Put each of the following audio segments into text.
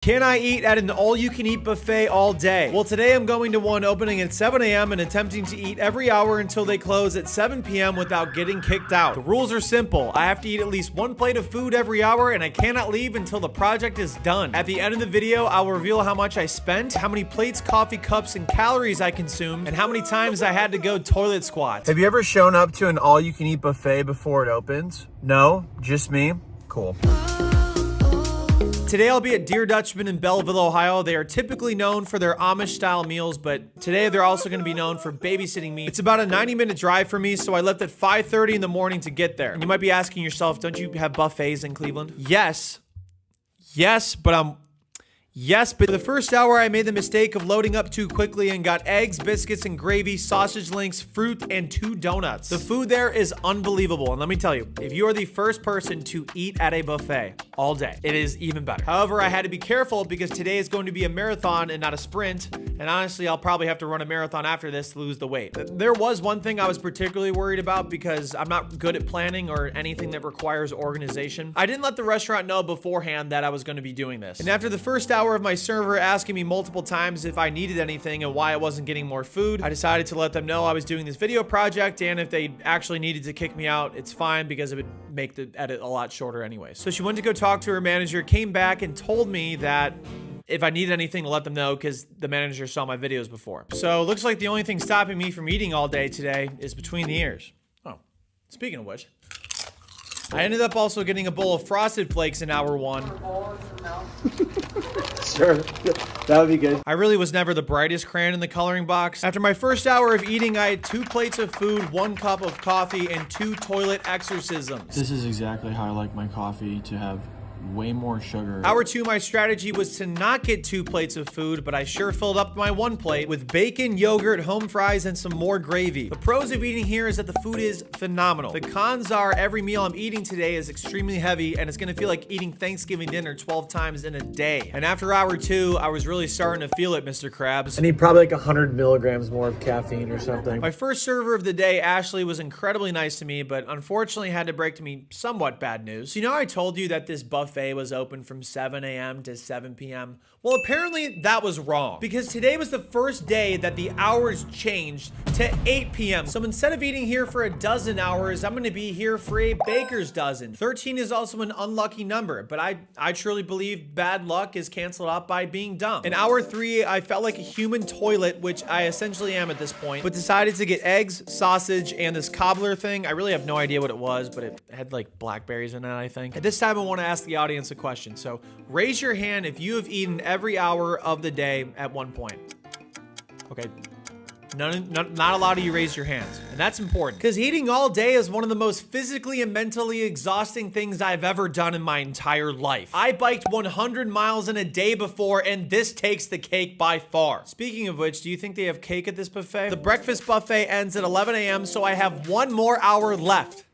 Can I eat at an all-you-can-eat buffet all day? Well, today I'm going to one opening at 7 a.m. and attempting to eat every hour until they close at 7 p.m. without getting kicked out. The rules are simple. I have to eat at least one plate of food every hour, and I cannot leave until the project is done. At the end of the video, I will reveal how much I spent, how many plates, coffee cups, and calories I consumed, and how many times I had to go toilet squat. Have you ever shown up to an all-you-can-eat buffet before it opens? No? Just me? Cool. Today I'll be at Dear Dutchman in Belleville, Ohio. They are typically known for their Amish-style meals, but today they're also going to be known for babysitting me. It's about a 90-minute drive for me, so I left at 5:30 in the morning to get there. And you might be asking yourself, don't you have buffets in Cleveland? Yes, but for the first hour, I made the mistake of loading up too quickly and got eggs, biscuits, and gravy, sausage links, fruit, and 2 donuts. The food there is unbelievable, and let me tell you, if you are the first person to eat at a buffet all day, it is even better. However, I had to be careful because today is going to be a marathon and not a sprint, and honestly, I'll probably have to run a marathon after this to lose the weight. There was one thing I was particularly worried about because I'm not good at planning or anything that requires organization. I didn't let the restaurant know beforehand that I was going to be doing this. And after the first hour of my server asking me multiple times if I needed anything and why I wasn't getting more food, I decided to let them know I was doing this video project, and if they actually needed to kick me out, it's fine because it would make the edit a lot shorter anyways. So she went to go talk to her manager, came back and told me that if I needed anything to let them know because the manager saw my videos before. So it looks like the only thing stopping me from eating all day today is between the ears. Oh, speaking of which, I ended up also getting a bowl of Frosted Flakes in hour 1. Sure, that would be good. I really was never the brightest crayon in the coloring box. After my first hour of eating, I had 2 plates of food, 1 cup of coffee, and 2 toilet exorcisms. This is exactly how I like my coffee, to have way more sugar. Hour 2, my strategy was to not get 2 plates of food, but I sure filled up my 1 plate with bacon, yogurt, home fries, and some more gravy. The pros of eating here is that the food is phenomenal. The cons are every meal I'm eating today is extremely heavy, and it's gonna feel like eating Thanksgiving dinner 12 times in a day. And after hour 2, I was really starting to feel it, Mr. Krabs. I need probably like 100 milligrams more of caffeine or something. My first server of the day, Ashley, was incredibly nice to me, but unfortunately had to break to me somewhat bad news. So you know I told you that this buffet was open from 7 a.m. to 7 p.m. Well, apparently that was wrong because today was the first day that the hours changed to 8 p.m. So instead of eating here for a dozen hours, I'm going to be here for a baker's dozen. 13 is also an unlucky number, but I truly believe bad luck is canceled out by being dumb. In hour 3, I felt like a human toilet, which I essentially am at this point, but decided to get eggs, sausage, and this cobbler thing. I really have no idea what it was, but it had like blackberries in it, I think. At this time, I want to ask the audience a question. So raise your hand if you have eaten every hour of the day at one point. Okay. Not a lot of you raised your hands, and that's important because eating all day is one of the most physically and mentally exhausting things I've ever done in my entire life. I biked 100 miles in a day before, and this takes the cake by far. Speaking of which, do you think they have cake at this buffet? The breakfast buffet ends at 11 a.m., so I have 1 more hour left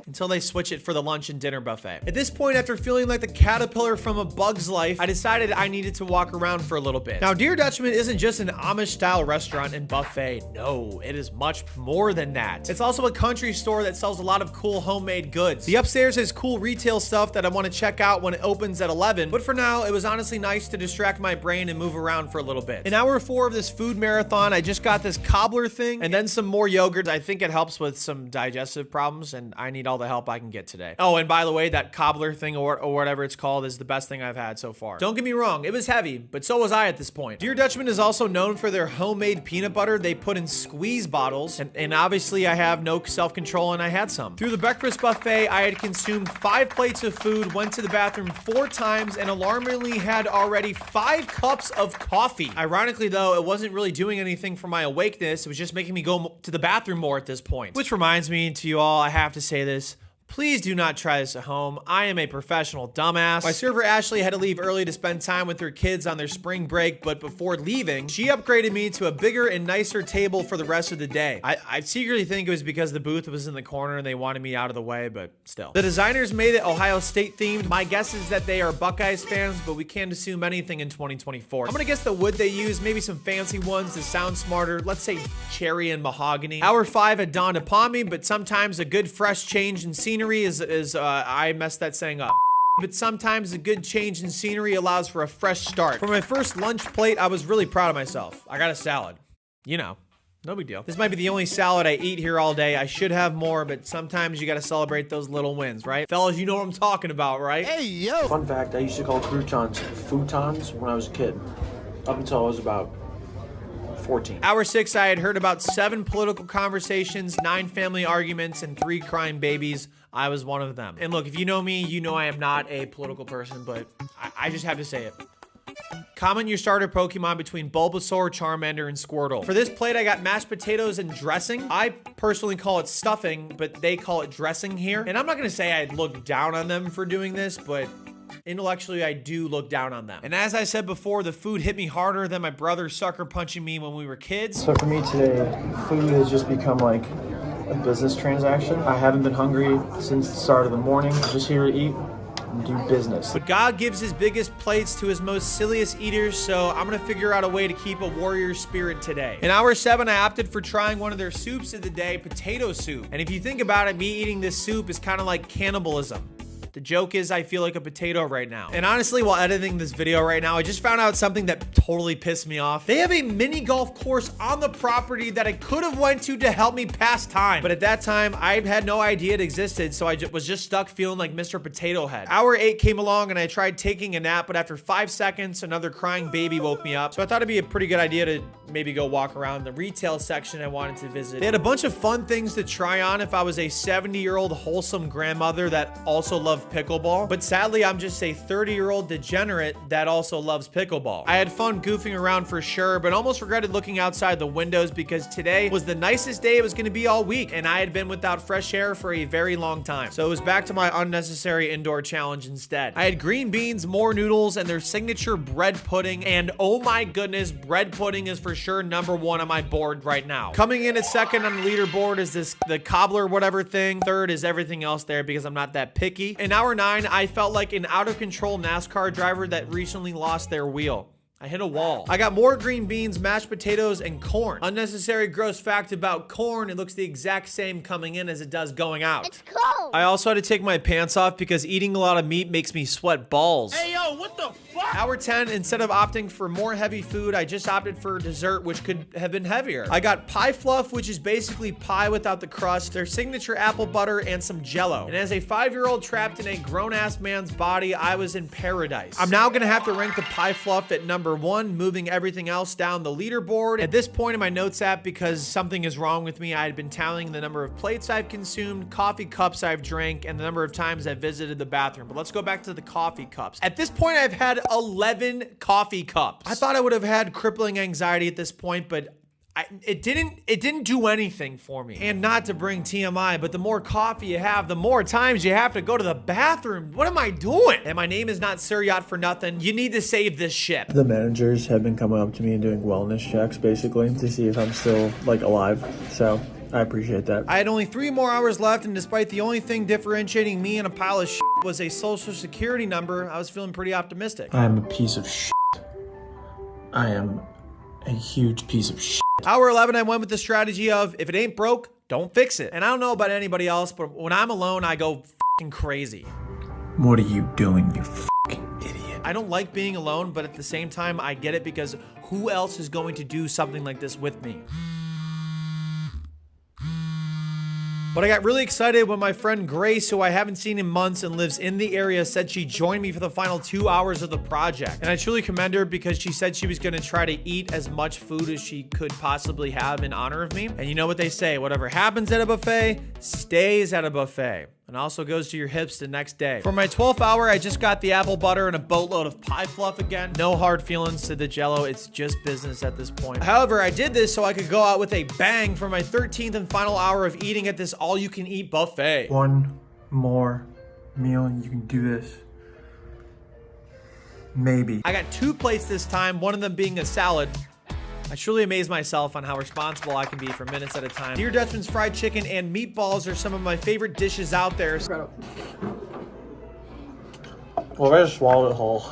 until they switch it for the lunch and dinner buffet. At this point, after feeling like the caterpillar from A Bug's Life, I decided I needed to walk around for a little bit. Now, Dear Dutchman isn't just an Amish-style restaurant and buffet. No, it is much more than that. It's also a country store that sells a lot of cool homemade goods. The upstairs has cool retail stuff that I want to check out when it opens at 11, but for now, it was honestly nice to distract my brain and move around for a little bit. In hour 4 of this food marathon, I just got this cobbler thing and then some more yogurt. I think it helps with some digestive problems, and I need all the help I can get today. Oh, and by the way, that cobbler thing or whatever it's called is the best thing I've had so far. Don't get me wrong, it was heavy, but so was I at this point. Dear Dutchman is also known for their homemade peanut butter they put in squeeze bottles, and obviously I have no self-control and I had some. Through the breakfast buffet, I had consumed 5 plates of food, went to the bathroom 4 times, and alarmingly had already 5 cups of coffee. Ironically though, it wasn't really doing anything for my awakeness, it was just making me go to the bathroom more at this point. Which reminds me to you all, I have to say this, please do not try this at home. I am a professional dumbass. My server Ashley had to leave early to spend time with her kids on their spring break, but before leaving, she upgraded me to a bigger and nicer table for the rest of the day. I secretly think it was because the booth was in the corner and they wanted me out of the way, but still. The designers made it Ohio State themed. My guess is that they are Buckeyes fans, but we can't assume anything in 2024. I'm gonna guess the wood they use, maybe some fancy ones to sound smarter. Let's say cherry and mahogany. Hour 5 had dawned upon me, but sometimes a good fresh change in scenery is I messed that saying up. but sometimes a good change in scenery allows for a fresh start. For my first lunch plate, I was really proud of myself. I got a salad. You know, no big deal. This might be the only salad I eat here all day. I should have more, but sometimes you gotta celebrate those little wins, right? Fellas, you know what I'm talking about, right? Hey, yo! Fun fact, I used to call croutons futons when I was a kid. Up until I was about 14. Hour 6, I had heard about 7 political conversations, 9 family arguments, and 3 crying babies. I was one of them. And look, if you know me, you know I am not a political person, but I just have to say it. Comment your starter Pokemon between Bulbasaur, Charmander, and Squirtle. For this plate, I got mashed potatoes and dressing. I personally call it stuffing, but they call it dressing here. And I'm not gonna say I'd look down on them for doing this, but intellectually, I do look down on them. And as I said before, the food hit me harder than my brother sucker punching me when we were kids. So for me today, food has just become like a business transaction. I haven't been hungry since the start of the morning. Just here to eat and do business. But God gives his biggest plates to his most silliest eaters, so I'm gonna figure out a way to keep a warrior spirit today. In hour 7, I opted for trying one of their soups of the day, potato soup. And if you think about it, me eating this soup is kind of like cannibalism. The joke is I feel like a potato right now. And honestly, while editing this video right now, I just found out something that totally pissed me off. They have a mini golf course on the property that I could have went to help me pass time. But at that time, I had no idea it existed, so I was just stuck feeling like Mr. Potato Head. Hour 8 came along and I tried taking a nap, but after 5 seconds, another crying baby woke me up. So I thought it'd be a pretty good idea to maybe go walk around the retail section I wanted to visit. They had a bunch of fun things to try on if I was a 70-year-old wholesome grandmother that also loved pickleball, but sadly I'm just a 30-year-old degenerate that also loves pickleball. I had fun goofing around for sure, but almost regretted looking outside the windows because today was the nicest day it was going to be all week, and I had been without fresh air for a very long time. So it was back to my unnecessary indoor challenge instead. I had green beans, more noodles, and their signature bread pudding, and oh my goodness, bread pudding is for sure #1 on my board right now. Coming in at second on the leaderboard is the cobbler whatever thing. Third is everything else there because I'm not that picky. In hour 9, I felt like an out of control NASCAR driver that recently lost their wheel. I hit a wall. I got more green beans, mashed potatoes, and corn. Unnecessary gross fact about corn, it looks the exact same coming in as it does going out. It's cold! I also had to take my pants off because eating a lot of meat makes me sweat balls. Hey, yo, what the fuck? Hour 10, instead of opting for more heavy food, I just opted for dessert, which could have been heavier. I got pie fluff, which is basically pie without the crust, their signature apple butter, and some jello. And as a 5-year-old trapped in a grown-ass man's body, I was in paradise. I'm now gonna have to rank the pie fluff at #1, moving everything else down the leaderboard. At this point in my notes app, because something is wrong with me, I had been tallying the number of plates I've consumed, coffee cups I've drank, and the number of times I've visited the bathroom. But let's go back to the coffee cups. At this point, I've had 11 coffee cups. I thought I would have had crippling anxiety at this point, but it didn't do anything for me. And not to bring TMI, but the more coffee you have, the more times you have to go to the bathroom. What am I doing? And my name is not Suryat for nothing. You need to save this ship. The managers have been coming up to me and doing wellness checks basically to see if I'm still like alive. So I appreciate that. I had only 3 more hours left, and despite the only thing differentiating me and a pile of shit was a social security number, I was feeling pretty optimistic. I am a piece of shit. I am a huge piece of shit. Hour 11, I went with the strategy of, if it ain't broke, don't fix it. And I don't know about anybody else, but when I'm alone, I go f***ing crazy. What are you doing, you fucking idiot? I don't like being alone, but at the same time, I get it because who else is going to do something like this with me? But I got really excited when my friend Grace, who I haven't seen in months and lives in the area, said she joined me for the final 2 hours of the project. And I truly commend her because she said she was gonna try to eat as much food as she could possibly have in honor of me. And you know what they say, whatever happens at a buffet, stays at a buffet. And also goes to your hips the next day. For my 12th hour, I just got the apple butter and a boatload of pie fluff again. No hard feelings to the jello, it's just business at this point. However, I did this so I could go out with a bang for my 13th and final hour of eating at this all-you-can-eat buffet. One more meal and you can do this. Maybe. I got 2 plates this time, one of them being a salad. I truly amaze myself on how responsible I can be for minutes at a time. Dear Dutchman's fried chicken and meatballs are some of my favorite dishes out there. Well, I just swallowed it whole.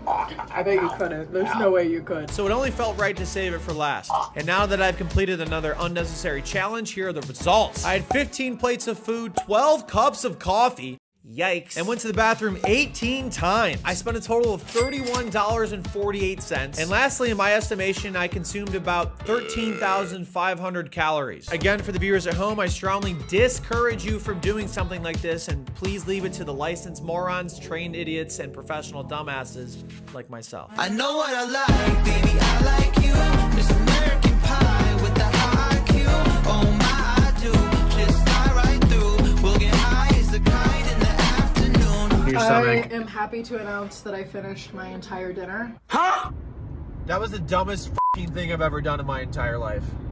I bet you couldn't. There's no way you could. So it only felt right to save it for last. And now that I've completed another unnecessary challenge, here are the results. I had 15 plates of food, 12 cups of coffee. Yikes. And went to the bathroom 18 times. I spent a total of $31.48. And lastly, in my estimation, I consumed about 13,500 calories. Again, for the viewers at home, I strongly discourage you from doing something like this, and please leave it to the licensed morons, trained idiots, and professional dumbasses like myself. I know what I like, baby, I like you. Miss American Pie with the high IQ. Oh my, I do. Just fly right through. We'll get high as a kite in the afternoon. Your I stomach. am happy to announce that I finished my entire dinner. That was the dumbest f***ing thing I've ever done in my entire life.